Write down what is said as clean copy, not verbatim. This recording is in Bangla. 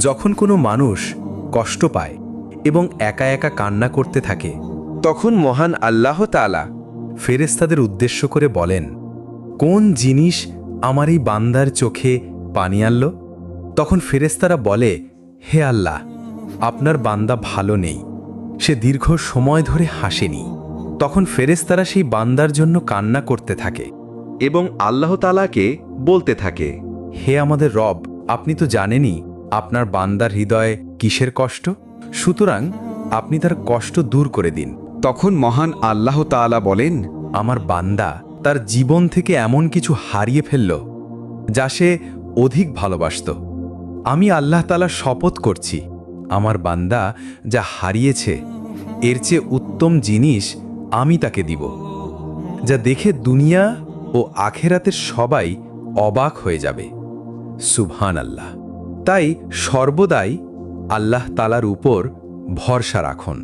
যখন কোনো মানুষ কষ্ট পায় এবং একা একা কান্না করতে থাকে, তখন মহান আল্লাহ তাআলা ফেরেশতাদের উদ্দেশ্য করে বলেন, কোন জিনিস আমার এই বান্দার চোখে পানি আনল? তখন ফেরেশতারা বলে, হে আল্লাহ, আপনার বান্দা ভালো নেই, সে দীর্ঘ সময় ধরে হাসেনি। তখন ফেরেশতারা সেই বান্দার জন্য কান্না করতে থাকে এবং আল্লাহ তাআলাকে বলতে থাকে, হে আমাদের রব, আপনি তো জানেনই আপনার বান্দার হৃদয়ে কিসের কষ্ট, সুতরাং আপনি তার কষ্ট দূর করে দিন। তখন মহান আল্লাহ তাআলা বলেন, আমার বান্দা তার জীবন থেকে এমন কিছু হারিয়ে ফেলল যা সে অধিক ভালোবাসত। আমি আল্লাহ তাআলা শপথ করছি, আমার বান্দা যা হারিয়েছে এর চেয়ে উত্তম জিনিস আমি তাকে দিব, যা দেখে দুনিয়া ও আখেরাতের সবাই অবাক হয়ে যাবে। সুবহানাল্লাহ। তাই সর্বদাই আল্লাহ তাআলার উপর ভরসা রাখুন।